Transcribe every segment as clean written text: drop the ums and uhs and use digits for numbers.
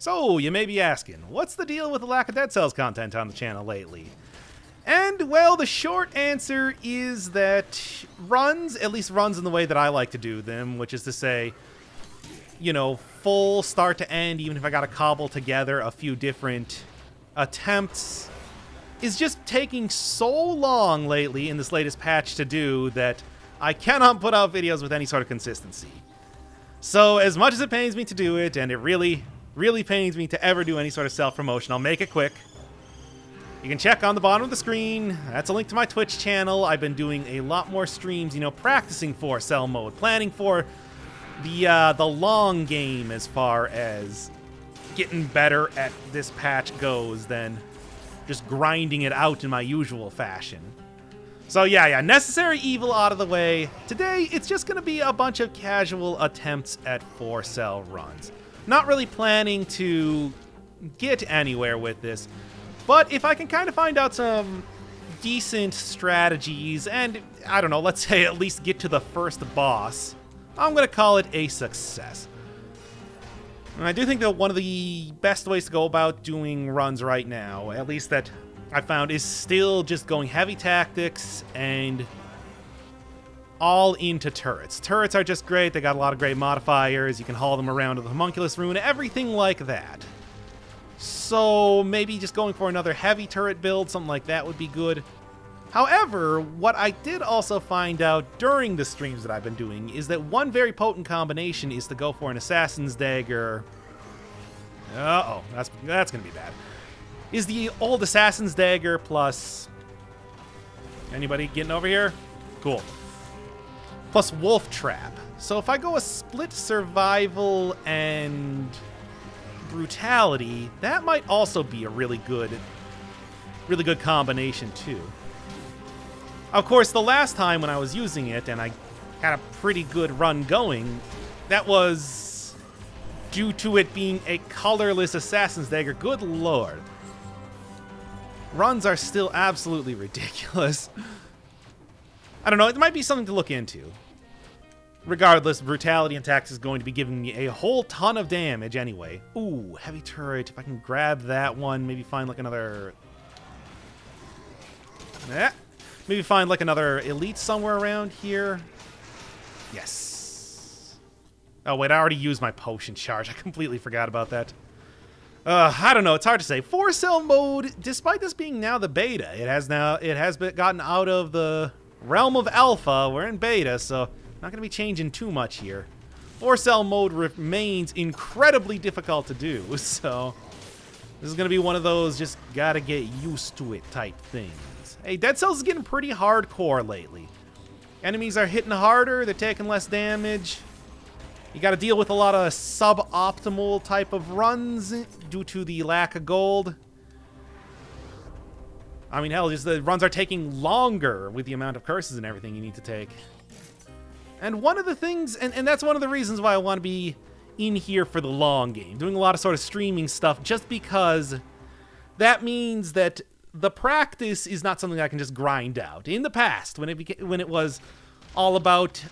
So, you may be asking, what's the deal with the lack of Dead Cells content on the channel lately? And, well, the short answer is that runs, at least runs in the way that I like to do them, which is to say, you know, full start to end, even if I gotta cobble together a few different attempts, is just taking so long lately in this latest patch to do that I cannot put out videos with any sort of consistency. So, as much as it pains me to do it, and it really pains me to ever do any sort of self-promotion, I'll make it quick. You can check on the bottom of the screen. That's a link to my Twitch channel. I've been doing a lot more streams, you know, practicing for cell mode, planning for the long game as far as getting better at this patch goes than just grinding it out in my usual fashion. So yeah, necessary evil out of the way. Today, it's just going to be a bunch of casual attempts at 4-cell runs. Not really planning to get anywhere with this, but if I can kind of find out some decent strategies and, I don't know, let's say at least get to the first boss, I'm going to call it a success. And I do think that one of the best ways to go about doing runs right now, at least that I found, is still just going heavy tactics and all into turrets. Turrets are just great. They got a lot of great modifiers. You can haul them around to the Homunculus Rune, everything like that. So maybe just going for another heavy turret build, something like that would be good. However, what I did also find out during the streams that I've been doing is that one very potent combination is to go for an Assassin's Dagger. Uh-oh, that's gonna be bad. Is the old Assassin's Dagger plus... Anybody getting over here? Cool. Plus Wolf Trap. So if I go a split survival and brutality, that might also be a really good combination too. Of course, the last time when I was using it and I had a pretty good run going, that was due to it being a colorless Assassin's Dagger. Good lord. Runs are still absolutely ridiculous. I don't know, it might be something to look into. Regardless, brutality and tax is going to be giving me a whole ton of damage anyway. Ooh, heavy turret. If I can grab that one, maybe find like another... Maybe find like another elite somewhere around here. Yes. Oh wait, I already used my potion charge. I completely forgot about that. I don't know. It's hard to say. 4-cell mode, despite this being now the beta, it has gotten out of the realm of alpha. We're in beta, so not going to be changing too much here. 4-cell mode remains incredibly difficult to do, so this is going to be one of those just gotta get used to it type things. Hey, Dead Cells is getting pretty hardcore lately. Enemies are hitting harder, they're taking less damage. You gotta deal with a lot of suboptimal type of runs due to the lack of gold. I mean, hell, just the runs are taking longer with the amount of curses and everything you need to take. And one of the things, and that's one of the reasons why I want to be in here for the long game, doing a lot of sort of streaming stuff, just because that means that the practice is not something I can just grind out. In the past, when it was all about,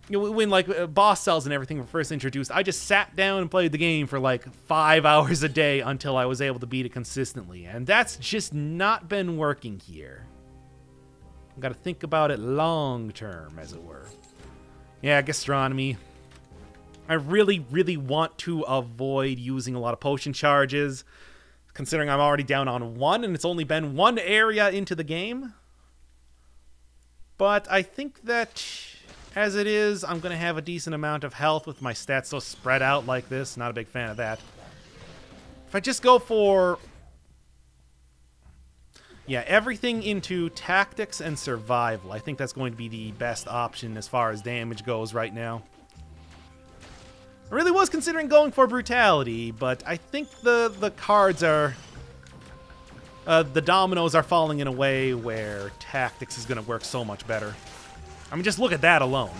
you know, when like boss cells and everything were first introduced, I just sat down and played the game for like 5 hours a day until I was able to beat it consistently, and that's just not been working here. I've got to think about it long term, as it were. Yeah, gastronomy. I really want to avoid using a lot of potion charges, considering I'm already down on one, and it's only been one area into the game. But I think that, as it is, I'm going to have a decent amount of health with my stats so spread out like this. Not a big fan of that. If I just go for... yeah, everything into tactics and survival, I think that's going to be the best option as far as damage goes right now. I really was considering going for brutality, but I think the cards are... the dominoes are falling in a way where tactics is going to work so much better. I mean, just look at that alone.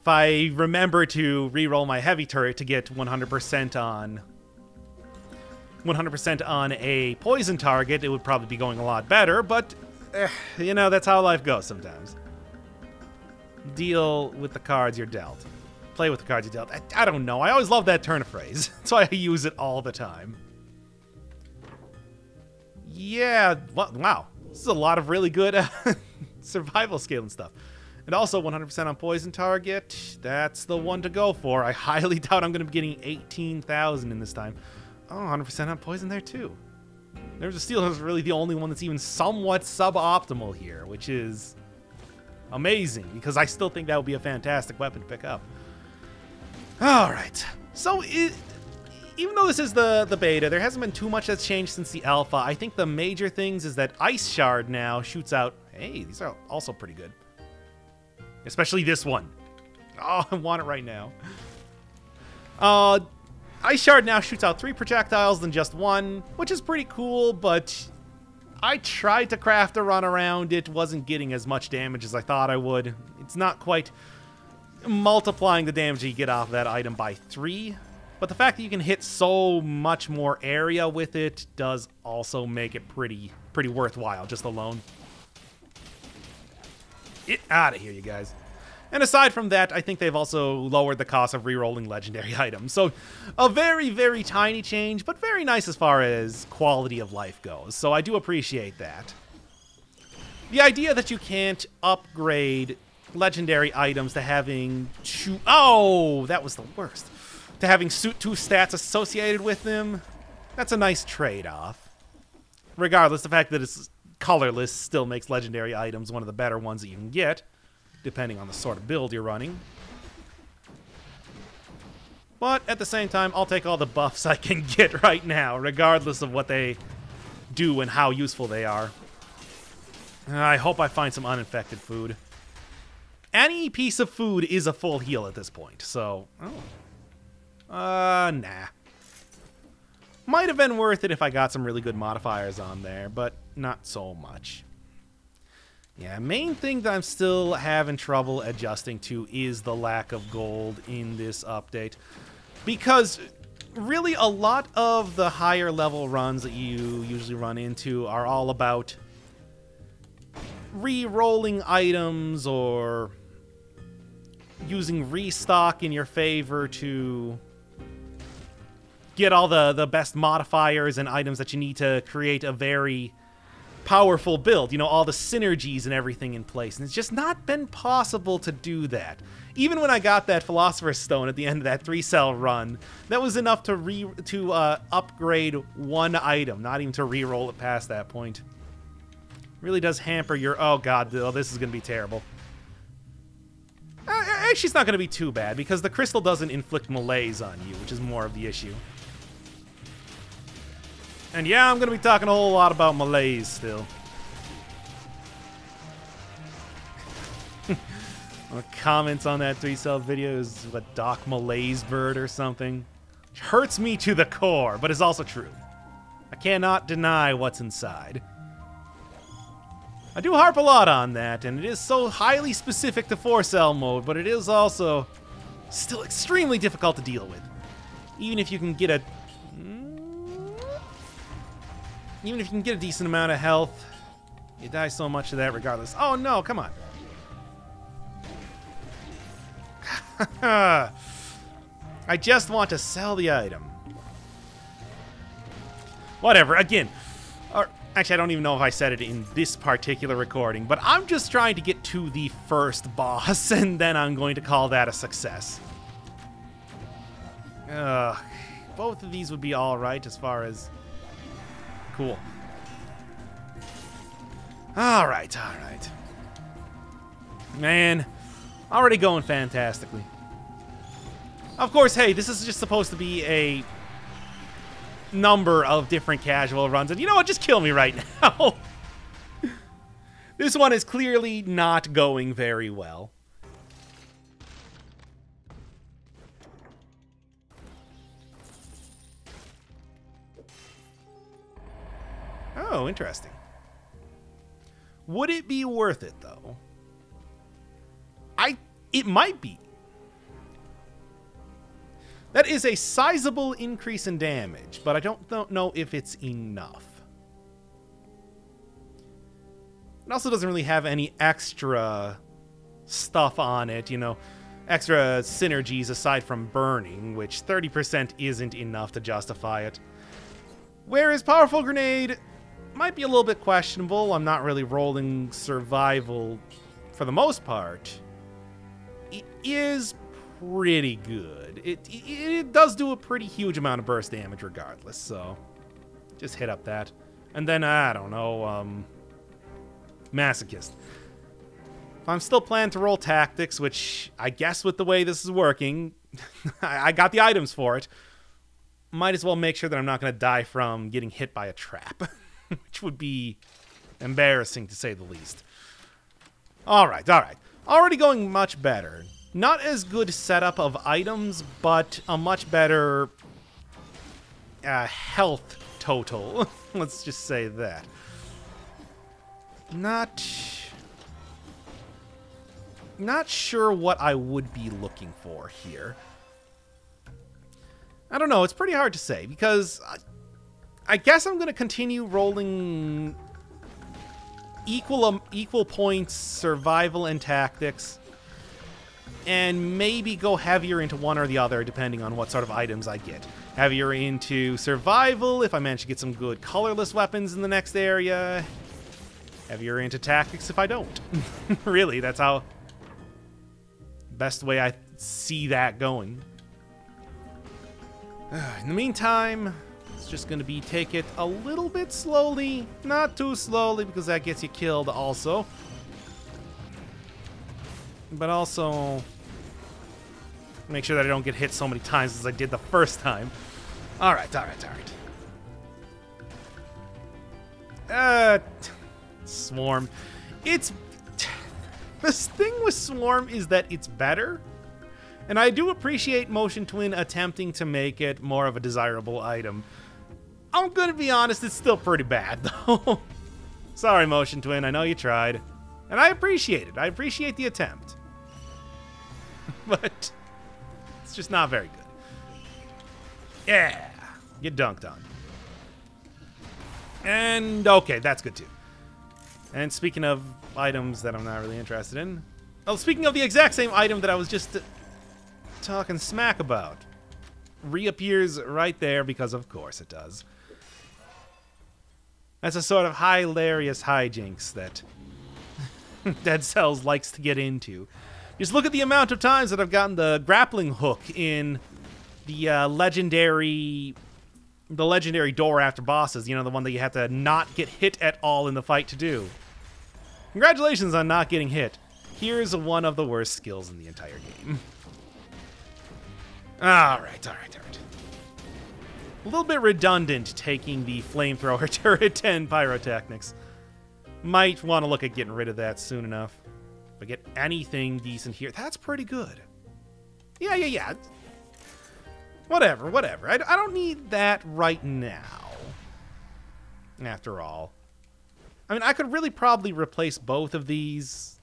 If I remember to reroll my heavy turret to get 100% on a poison target, it would probably be going a lot better, but, you know, that's how life goes sometimes. Deal with the cards you're dealt. play with the cards you dealt. I don't know. I always love that turn of phrase. That's why I use it all the time. Yeah, wow. This is a lot of really good survival scaling stuff. And also 100% on poison target. That's the one to go for. I highly doubt I'm going to be getting 18,000 in this time. Oh, 100% on poison there too. Nerves of Steel is really the only one that's even somewhat suboptimal here, which is amazing, because I still think that would be a fantastic weapon to pick up. Alright, so even though this is the beta, there hasn't been too much that's changed since the alpha. I think the major things is that Ice Shard now shoots out... Hey, these are also pretty good. Especially this one. Oh, I want it right now. Ice Shard now shoots out 3 projectiles than just 1, which is pretty cool, but I tried to craft a run around it, wasn't getting as much damage as I thought I would. It's not quite multiplying the damage you get off that item by 3, but the fact that you can hit so much more area with it does also make it pretty worthwhile, just alone. Get out of here, you guys. And aside from that, I think they've also lowered the cost of re-rolling legendary items. So a very, very tiny change, but very nice as far as quality of life goes. So I do appreciate that. The idea that you can't upgrade legendary items to having two... Oh, that was the worst. To having 2 stats associated with them, that's a nice trade-off. Regardless, the fact that it's colorless still makes legendary items one of the better ones that you can get, depending on the sort of build you're running. But at the same time, I'll take all the buffs I can get right now, regardless of what they do and how useful they are. I hope I find some uninfected food. Any piece of food is a full heal at this point, so... nah. Might have been worth it if I got some really good modifiers on there, but not so much. Yeah, main thing that I'm still having trouble adjusting to is the lack of gold in this update. Because really a lot of the higher level runs that you usually run into are all about re-rolling items or using restock in your favor to get all the best modifiers and items that you need to create a very powerful build, you know, all the synergies and everything in place, and it's just not been possible to do that. Even when I got that Philosopher's Stone at the end of that 3-cell run, that was enough to upgrade 1 item, not even to re-roll it past that point. Really does hamper your... Oh god, oh, this is going to be terrible. Actually, it's not going to be too bad, because the crystal doesn't inflict malaise on you, which is more of the issue. And yeah, I'm going to be talking a whole lot about malaise still. Comments on that 3-cell video is a Doc Malaise bird or something. Which hurts me to the core, but is also true. I cannot deny what's inside. I do harp a lot on that, and it is so highly specific to 4-cell mode, but it is also still extremely difficult to deal with. Even if you can get a... Even if you can get a decent amount of health, you die so much of that regardless. Oh no, come on. I just want to sell the item. Whatever, again. Actually, I don't even know if I said it in this particular recording, but I'm just trying to get to the first boss, and then I'm going to call that a success. Both of these would be alright as far as... Cool. Alright. Man, already going fantastically. Of course, hey, this is just supposed to be a number of different casual runs, and you know what? Just kill me right now. This one is clearly not going very well. Oh, interesting. Would it be worth it, though? It might be. That is a sizable increase in damage, but I don't know if it's enough. It also doesn't really have any extra stuff on it, you know. extra synergies aside from burning, which 30% isn't enough to justify it. Whereas Powerful Grenade might be a little bit questionable. I'm not really rolling survival for the most part. It is pretty good. It does do a pretty huge amount of burst damage regardless, so just hit up that. And then, I don't know, Masochist. If I'm still planning to roll Tactics, which I guess with the way this is working, I got the items for it, might as well make sure that I'm not going to die from getting hit by a trap, which would be embarrassing to say the least. Alright. Already going much better. Not as good setup of items, but a much better health total. Let's just say that. Not sure what I would be looking for here. I don't know. It's pretty hard to say because I guess I'm going to continue rolling equal points survival and tactics, and maybe go heavier into one or the other depending on what sort of items I get. Heavier into survival if I manage to get some good colorless weapons in the next area. Heavier into tactics if I don't. Really, that's how best way I see that going. In the meantime, it's just going to be take it a little bit slowly. Not too slowly because that gets you killed also. But also make sure that I don't get hit so many times as I did the first time. Alright. Swarm. It's... The thing with Swarm is that it's better. And I do appreciate Motion Twin attempting to make it more of a desirable item. I'm gonna be honest, it's still pretty bad, though. Sorry, Motion Twin, I know you tried. And I appreciate it. I appreciate the attempt. But it's just not very good. Yeah, get dunked on. And, okay, that's good, too. And speaking of items that I'm not really interested in... Oh, speaking of the exact same item that I was just... talking smack about. Reappears right there because of course it does. That's a sort of hilarious hijinks that Dead Cells likes to get into. Just look at the amount of times that I've gotten the grappling hook in the legendary door after bosses. You know, the one that you have to not get hit at all in the fight to do. Congratulations on not getting hit. Here's one of the worst skills in the entire game. Alright. A little bit redundant taking the flamethrower turret and pyrotechnics. Might want to look at getting rid of that soon enough. But get anything decent here. That's pretty good. Yeah. Whatever. I don't need that right now. After all. I mean, I could really probably replace both of these.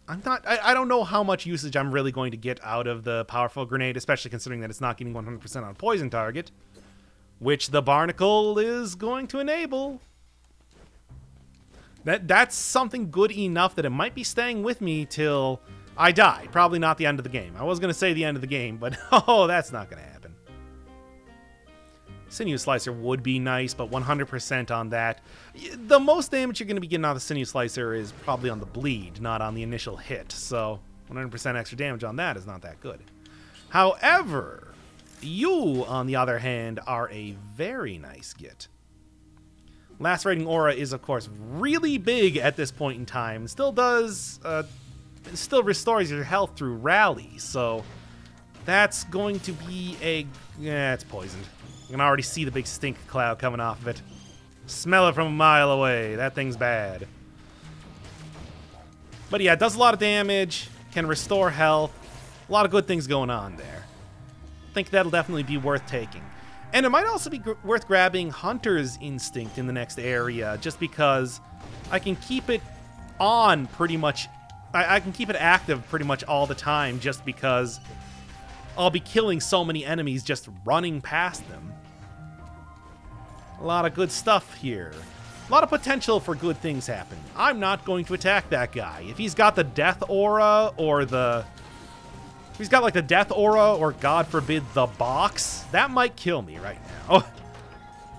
I don't know how much usage I'm really going to get out of the Powerful Grenade, especially considering that it's not getting 100% on poison target, which the Barnacle is going to enable. That's something good enough that it might be staying with me till I die. Probably not the end of the game. I was going to say the end of the game, but oh, that's not going to happen. Sinew Slicer would be nice, but 100% on that. The most damage you're going to be getting out of the Sinew Slicer is probably on the bleed, not on the initial hit. So 100% extra damage on that is not that good. However, you, on the other hand, are a very nice get. Lacerating Aura is, of course, really big at this point in time. Still restores your health through Rally, so that's going to be a... Yeah, it's poisoned. You can already see the big stink cloud coming off of it. Smell it from a mile away. That thing's bad. But yeah, it does a lot of damage, can restore health. A lot of good things going on there. I think that'll definitely be worth taking. And it might also be worth grabbing Hunter's Instinct in the next area, just because I can keep it on pretty much... I can keep it active pretty much all the time, just because I'll be killing so many enemies just running past them. A lot of good stuff here. A lot of potential for good things happening. I'm not going to attack that guy. If he's got the Death Aura or the If he's got like the death aura or God forbid the box, that might kill me right now.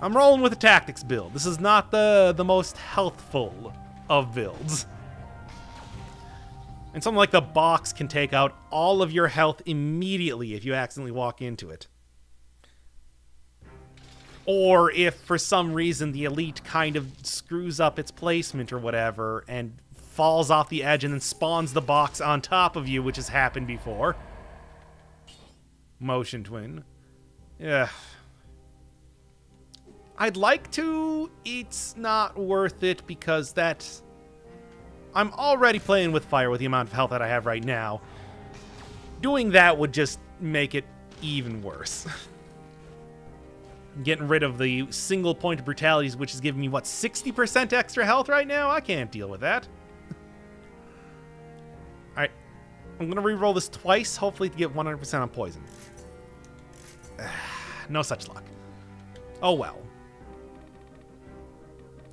I'm rolling with a tactics build. This is not the most healthful of builds. And something like the box can take out all of your health immediately if you accidentally walk into it. Or if for some reason the elite kind of screws up its placement or whatever and falls off the edge and then spawns the box on top of you, which has happened before. Motion twin. Yeah. I'd like to. It's not worth it because that's... I'm already playing with fire with the amount of health that I have right now. Doing that would just make it even worse. Getting rid of the single point of brutalities, which is giving me, what, 60% extra health right now? I can't deal with that. Alright. I'm going to re-roll this twice, hopefully to get 100% on poison. No such luck. Oh well.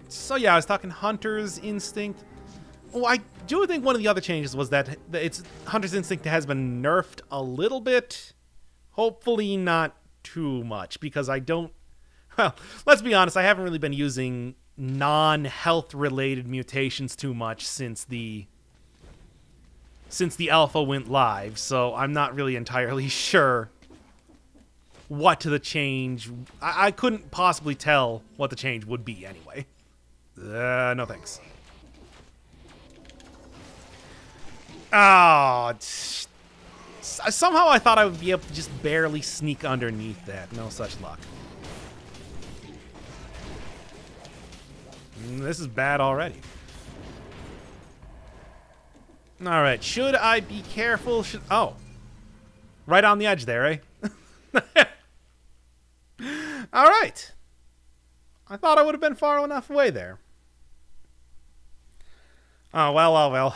So yeah, I was talking Hunter's Instinct. Oh, I do think one of the other changes was that it's Hunter's Instinct has been nerfed a little bit. Hopefully not too much, because I don't... Well, let's be honest, I haven't really been using non-health related mutations too much since the alpha went live, so I'm not really entirely sure what the change... I couldn't possibly tell what the change would be anyway. No thanks. Oh, somehow I thought I would be able to just barely sneak underneath that. No such luck. This is bad already. All right, should I be careful? Oh, right on the edge there, eh? All right. I thought I would have been far enough away there. Oh, well, oh, well.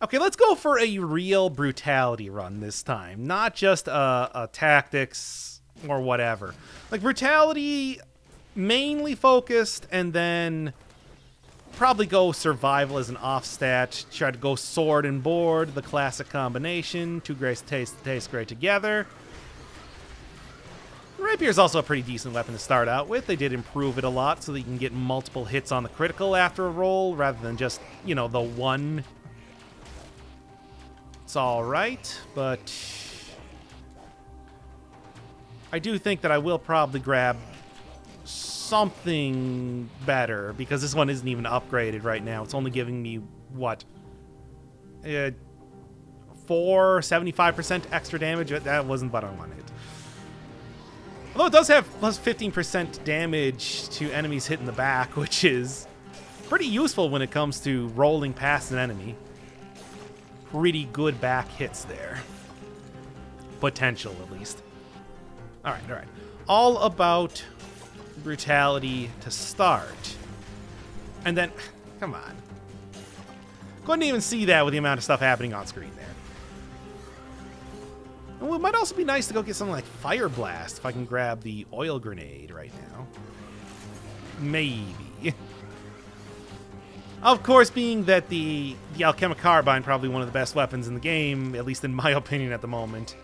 Okay, let's go for a real brutality run this time. Not just a tactics or whatever. Like, brutality mainly focused, and then probably go survival as an off-stat. Try to go sword and board, the classic combination. Two greats taste great together. Rapier is also a pretty decent weapon to start out with. They did improve it a lot so that you can get multiple hits on the critical after a roll rather than just, you know, the one. It's all right, but I do think that I will probably grab something better because this one isn't even upgraded right now. It's only giving me, what, 75% extra damage? That wasn't what I wanted. Although it does have plus 15% damage to enemies hit in the back, which is pretty useful when it comes to rolling past an enemy. Pretty good back hits there. Potential, at least. All right, all right. All about brutality to start. And then, come on. Couldn't even see that with the amount of stuff happening on screen there. Well, it might also be nice to go get something like Fire Blast if I can grab the oil grenade right now. Maybe. Of course, being that the Alchemic Carbine probably one of the best weapons in the game, at least in my opinion at the moment.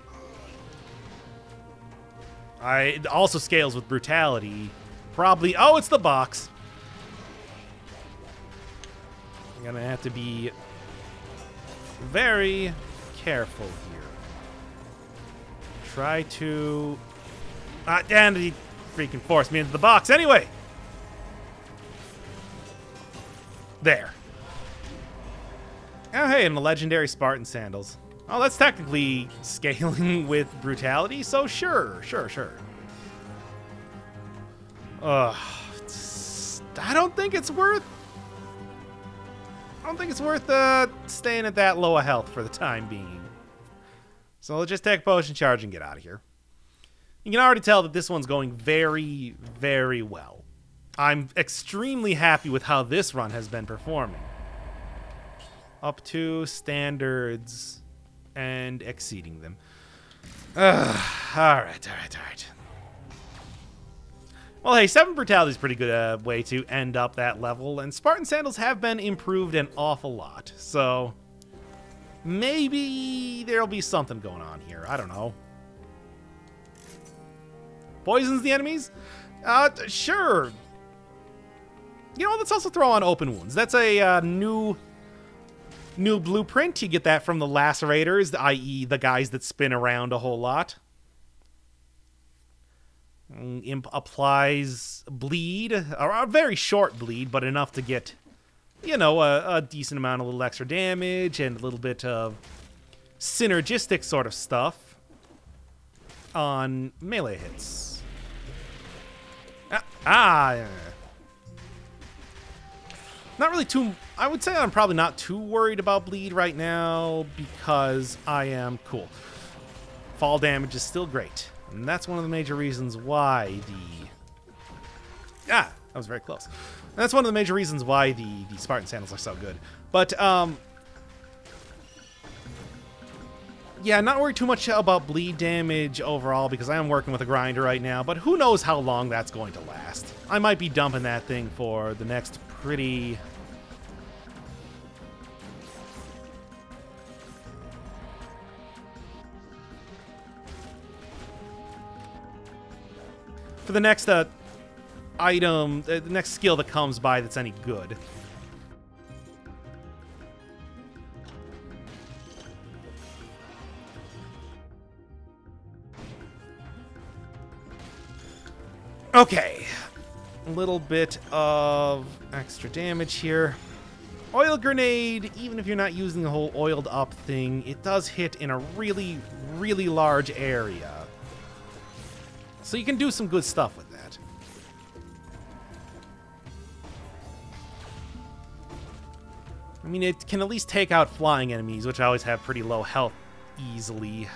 It also scales with brutality. Probably... Oh, it's the box. I'm gonna have to be very careful here. Try to... damn, he freaking forced me into the box anyway! There. Oh, hey, and the legendary Spartan sandals. Oh, that's technically scaling with brutality, so sure, sure, sure. I don't think it's worth... staying at that low a health for the time being. So let's just take a potion charge and get out of here. You can already tell that this one's going very, very well. I'm extremely happy with how this run has been performing. Up to standards and exceeding them. Alright. Well, hey, 7 brutality is a pretty good way to end up that level, and Spartan sandals have been improved an awful lot, so maybe there'll be something going on here. I don't know. Poisons the enemies? Sure. You know, let's also throw on open wounds. That's a new blueprint. You get that from the lacerators, i.e. the guys that spin around a whole lot. Imp applies bleed, or a very short bleed, but enough to get, you know, a decent amount of little extra damage and a little bit of synergistic sort of stuff on melee hits. Yeah. Not really too... I would say I'm probably not too worried about bleed right now because I am cool. Fall damage is still great. And that's one of the major reasons why that was very close. And that's one of the major reasons why the Spartan sandals are so good. But, yeah, not worried too much about bleed damage overall because I am working with a grinder right now, but who knows how long that's going to last. I might be dumping that thing for the next pretty... for the next item, the next skill that comes by that's any good. Okay, a little bit of extra damage here. Oil grenade, even if you're not using the whole oiled up thing, it does hit in a really, really large area. So you can do some good stuff with that. I mean, it can at least take out flying enemies, which always have pretty low health easily.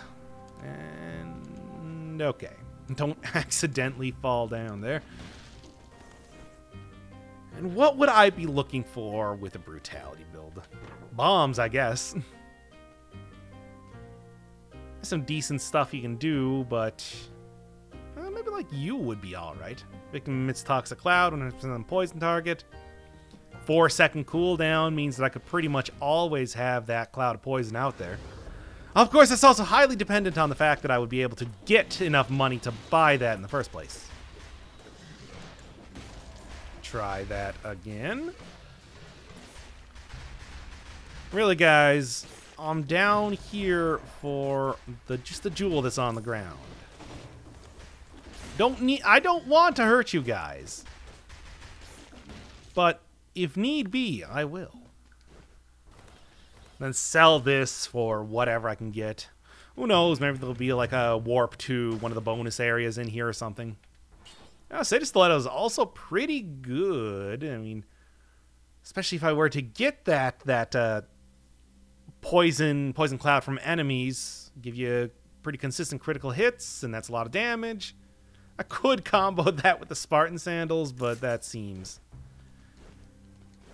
And okay. Don't accidentally fall down there. And what would I be looking for with a brutality build? Bombs, I guess. There's some decent stuff you can do, but... maybe like you would be alright. Victim emits toxic cloud when it's on poison target. 4-second cooldown means that I could pretty much always have that cloud of poison out there. Of course, it's also highly dependent on the fact that I would be able to get enough money to buy that in the first place. Try that again. Really, guys, I'm down here for just the jewel that's on the ground. I don't want to hurt you guys. But if need be, I will. Then sell this for whatever I can get. Who knows, maybe there'll be like a warp to one of the bonus areas in here or something. Seder Stiletto is also pretty good. I mean, especially if I were to get that poison cloud from enemies, give you pretty consistent critical hits, and that's a lot of damage. I could combo that with the Spartan sandals, but that seems...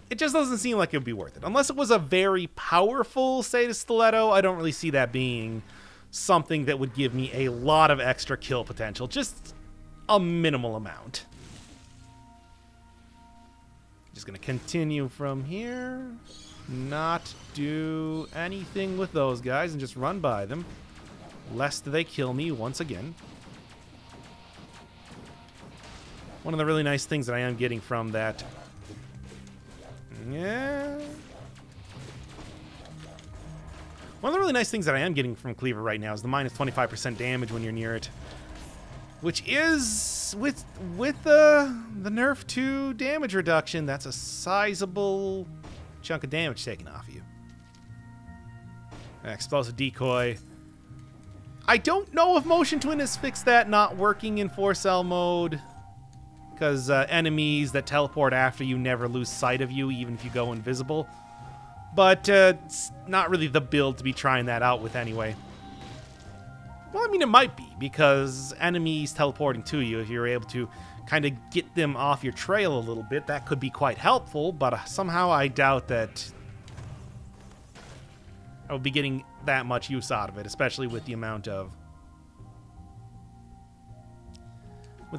it just doesn't seem like it would be worth it. Unless it was a very powerful Seder Stiletto, I don't really see that being something that would give me a lot of extra kill potential. Just a minimal amount. Just going to continue from here. Not do anything with those guys and just run by them. Lest they kill me once again. One of the really nice things that I am getting from that... yeah. One of the really nice things that I am getting from Cleaver right now is the minus 25% damage when you're near it. Which is, with the nerf to damage reduction, that's a sizable chunk of damage taken off you. Explosive decoy. I don't know if Motion Twin has fixed that not working in 4-cell mode. Because enemies that teleport after you never lose sight of you, even if you go invisible. But it's not really the build to be trying that out with anyway. Well, I mean, it might be, because enemies teleporting to you, if you're able to kind of get them off your trail a little bit, that could be quite helpful, but somehow I doubt that I would be getting that much use out of it, especially with the amount of... a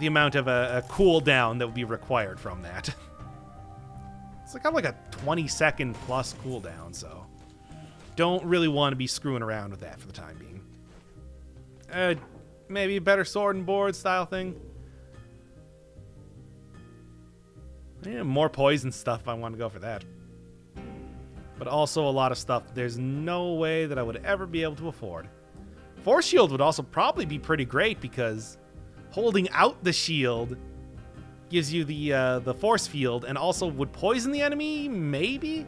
cooldown that would be required from that. It's like I have like a 20-second plus cooldown, so don't really want to be screwing around with that for the time being. Maybe a better sword and board style thing. Yeah, more poison stuff if I want to go for that. But also a lot of stuff there's no way that I would ever be able to afford. Force shield would also probably be pretty great because holding out the shield gives you the force field and also would poison the enemy, maybe?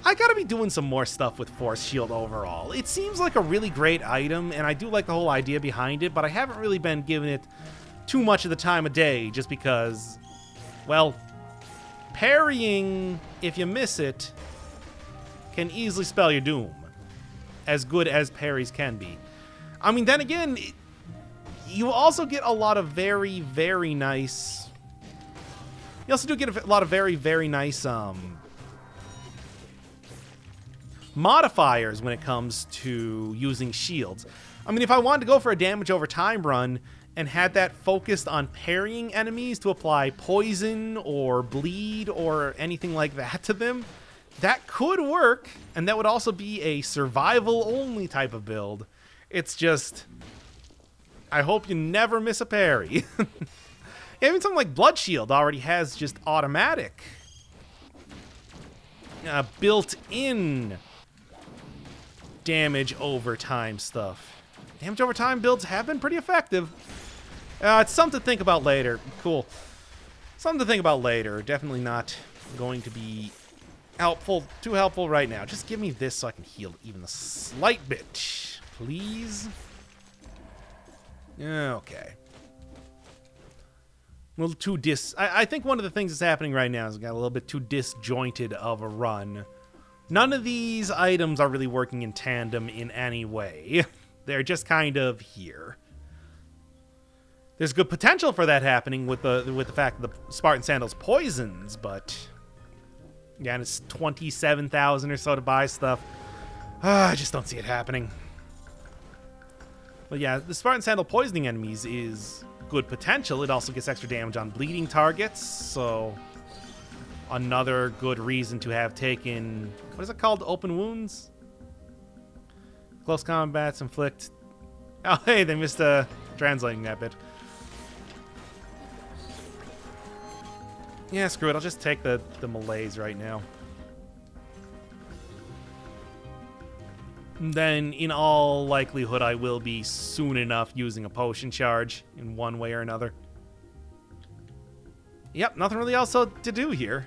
I gotta be doing some more stuff with force shield overall. It seems like a really great item, and I do like the whole idea behind it, but I haven't really been giving it too much of the time of day just because, well, parrying, if you miss it, can easily spell your doom. As good as parries can be. I mean, then again, you also get a lot of very, very nice... You also do get a lot of very, very nice modifiers when it comes to using shields. I mean, if I wanted to go for a damage over time run and had that focused on parrying enemies to apply poison or bleed or anything like that to them, that could work, and that would also be a survival-only type of build. It's just, I hope you never miss a parry. Even something like Blood Shield already has just automatic, built-in damage over time stuff. Damage over time builds have been pretty effective. It's something to think about later. Cool. Something to think about later. Definitely not going to be too helpful right now. Just give me this so I can heal even a slight bit, please. Okay. A little too I think one of the things that's happening right now is we got a little bit too disjointed of a run. None of these items are really working in tandem in any way. They're just kind of here. There's good potential for that happening with the fact that the Spartan Sandals poisons, but yeah, and it's 27,000 or so to buy stuff. I just don't see it happening. But yeah, the Spartan Sandal poisoning enemies is good potential. It also gets extra damage on bleeding targets, so another good reason to have taken, what is it called? Open wounds? Close combats inflict... Oh, hey, they missed translating that bit. Yeah, screw it. I'll just take the malaise right now. And then, in all likelihood, I will be soon enough using a potion charge in one way or another. Yep, nothing really else to do here.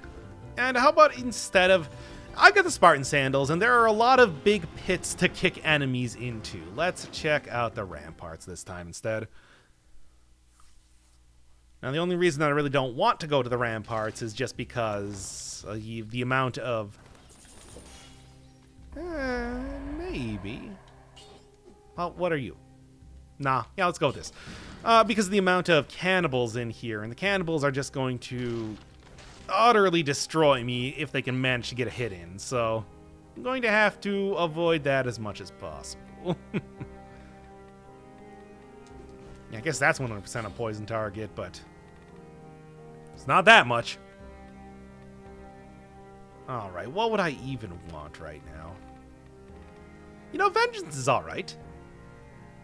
And how about instead of... I've got the Spartan Sandals, and there are a lot of big pits to kick enemies into. Let's check out the ramparts this time instead. Now, the only reason that I really don't want to go to the ramparts is just because the amount of... maybe. Well, what are you? Nah, yeah, let's go with this. Because of the amount of cannibals in here, and the cannibals are just going to utterly destroy me if they can manage to get a hit in, so I'm going to have to avoid that as much as possible. Yeah, I guess that's 100% a poison target, but it's not that much. Alright, what would I even want right now? You know, Vengeance is alright.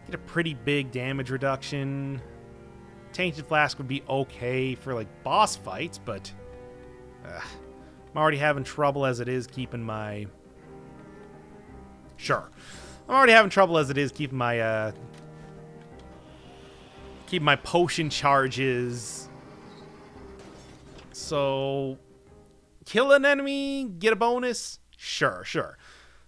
Get a pretty big damage reduction. Tainted Flask would be okay for, like, boss fights, but... I'm already having trouble as it is keeping my... Sure. I'm already having trouble as it is keeping my, potion charges. So... Kill an enemy, get a bonus? Sure, sure.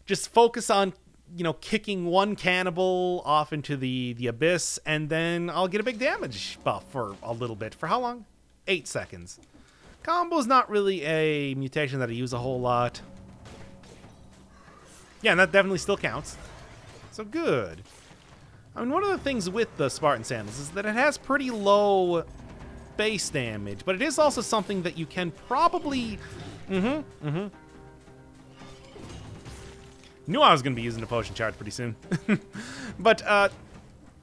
Just focus on, you know, kicking one cannibal off into the abyss, and then I'll get a big damage buff for a little bit. For how long? 8 seconds. Combo's not really a mutation that I use a whole lot. Yeah, and that definitely still counts. So good. I mean, one of the things with the Spartan Sandals is that it has pretty low base damage, but it is also something that you can probably... Knew I was going to be using the potion charge pretty soon. But,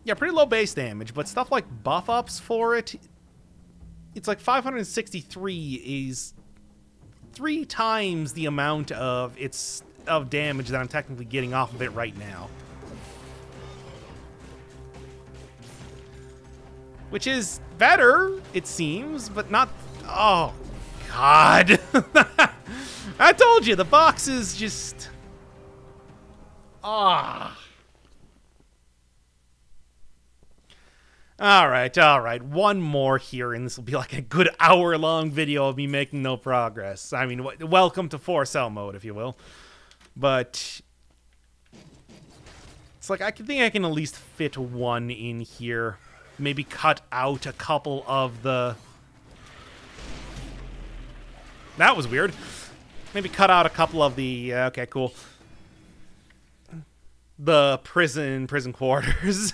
yeah, pretty low base damage, but stuff like buff ups for it, it's like 563 is 3 times the amount of its of damage that I'm technically getting off of it right now. Which is better, it seems, but not... Oh, God. I told you, the box is just... Ah. All right. One more here, and this will be like a good hour-long video of me making no progress. I mean, welcome to 4-cell mode, if you will. But it's like I think I can at least fit one in here. Maybe cut out a couple of the... That was weird. Maybe cut out a couple of the... okay, cool. The prison quarters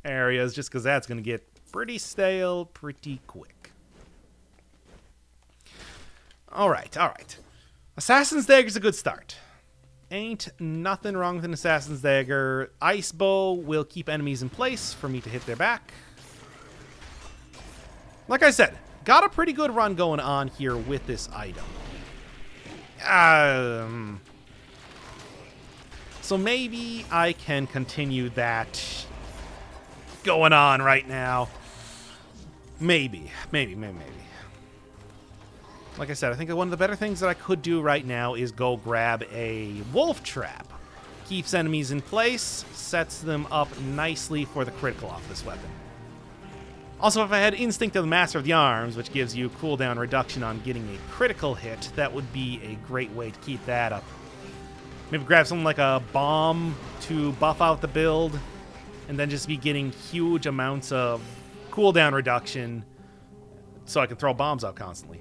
areas, just because that's going to get pretty stale pretty quick. All right. Assassin's Dagger's a good start. Ain't nothing wrong with an Assassin's Dagger. Ice Bow will keep enemies in place for me to hit their back. Like I said, got a pretty good run going on here with this item. So maybe I can continue that going on right now. Maybe. Like I said, I think one of the better things that I could do right now is go grab a wolf trap. Keeps enemies in place, sets them up nicely for the critical off this weapon. Also, if I had Instinct of the Master of the Arms, which gives you cooldown reduction on getting a critical hit, that would be a great way to keep that up. Maybe grab something like a bomb to buff out the build, and then just be getting huge amounts of cooldown reduction so I can throw bombs out constantly.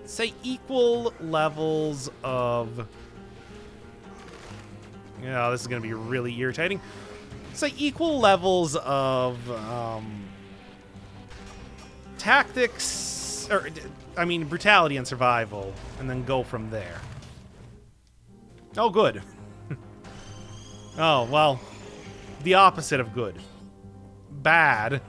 Say equal levels of... Yeah, this is going to be really irritating. Say equal levels of tactics, or I mean brutality and survival, and then go from there. Oh, good. Oh, well, the opposite of good. Bad.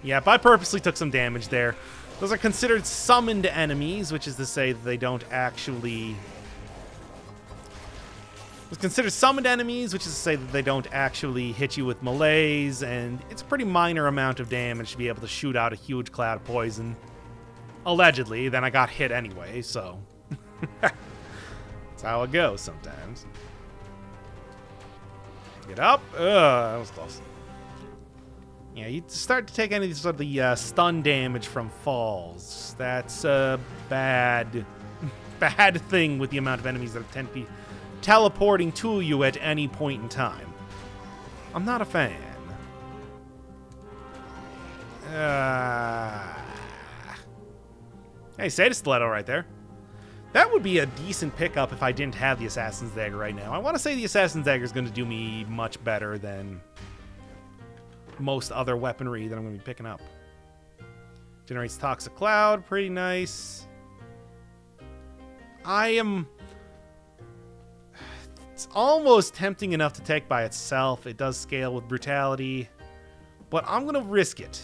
Yep, I purposely took some damage there. Those are considered summoned enemies, which is to say that they don't actually... It's considered summoned enemies, which is to say that they don't actually hit you with melees, and it's a pretty minor amount of damage to be able to shoot out a huge cloud of poison. Allegedly, then I got hit anyway, so... That's how it goes sometimes. Get up. That was close. Yeah, you start to take any of the stun damage from falls. That's a bad thing with the amount of enemies that tend to be teleporting to you at any point in time. I'm not a fan. Hey, Sata Stiletto right there. That would be a decent pickup if I didn't have the Assassin's Dagger right now. I want to say the Assassin's Dagger is going to do me much better than most other weaponry that I'm going to be picking up. Generates Toxic Cloud, pretty nice. It's almost tempting enough to take by itself. It does scale with brutality, but I'm going to risk it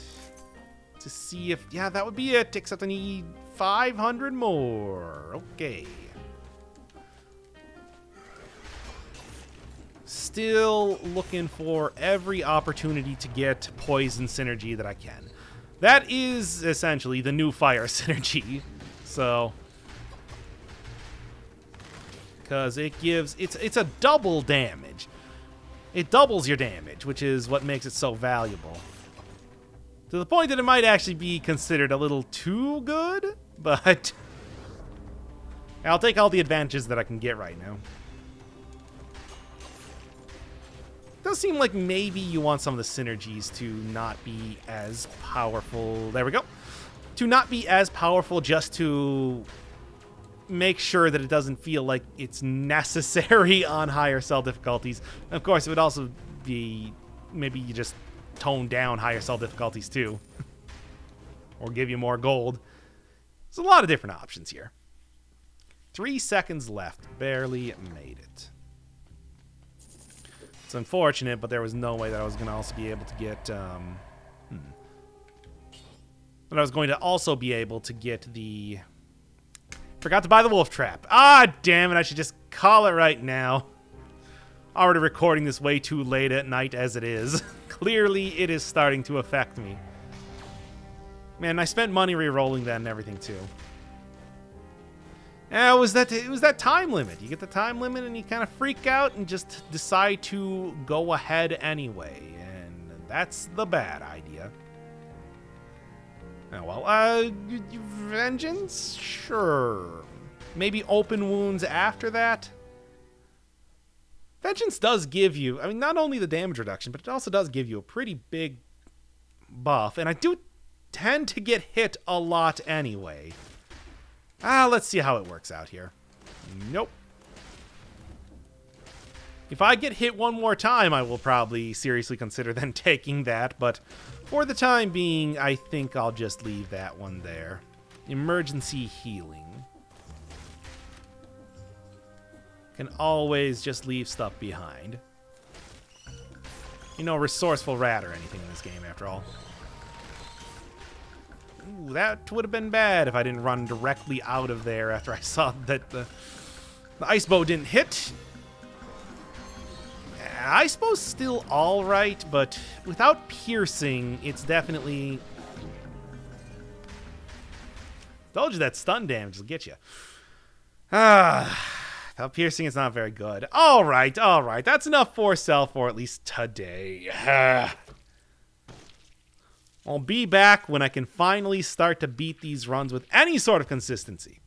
to see if... Yeah, that would be it, except I need 500 more. Okay. Still looking for every opportunity to get poison synergy that I can. That is essentially the new fire synergy. So... because it gives... It's a double damage. It doubles your damage, which is what makes it so valuable. To the point that it might actually be considered a little too good, but... I'll take all the advantages that I can get right now. It does seem like maybe you want some of the synergies to not be as powerful. There we go. To not be as powerful, just to make sure that it doesn't feel like it's necessary on higher cell difficulties. Of course, it would also be... maybe you just tone down higher cell difficulties too. Or give you more gold. There's a lot of different options here. 3 seconds left. Barely made it. It's unfortunate, but there was no way that I was going to also be able to get... But I was going to also be able to get the Forgot to buy the wolf trap. Ah, damn it. I should just call it right now. Already recording this way too late at night as it is. Clearly, it is starting to affect me. Man, I spent money re-rolling that and everything, too. Yeah, it was that time limit. You get the time limit and you kind of freak out and just decide to go ahead anyway. And that's the bad idea. Oh, well, vengeance? Sure. Maybe open wounds after that? Vengeance does give you, I mean, not only the damage reduction, but it also does give you a pretty big buff. And I do tend to get hit a lot anyway. Let's see how it works out here. Nope. If I get hit one more time, I will probably seriously consider then taking that, but for the time being, I think I'll just leave that one there. Emergency healing. Can always just leave stuff behind. You know, resourceful rat or anything in this game, after all. Ooh, that would have been bad if I didn't run directly out of there after I saw that the ice bow didn't hit. Ice bow's still alright, but without piercing, it's definitely... Told you that stun damage will get you. Without piercing, it's not very good. Alright, alright. That's enough for self for at least today. I'll be back when I can finally start to beat these runs with any sort of consistency.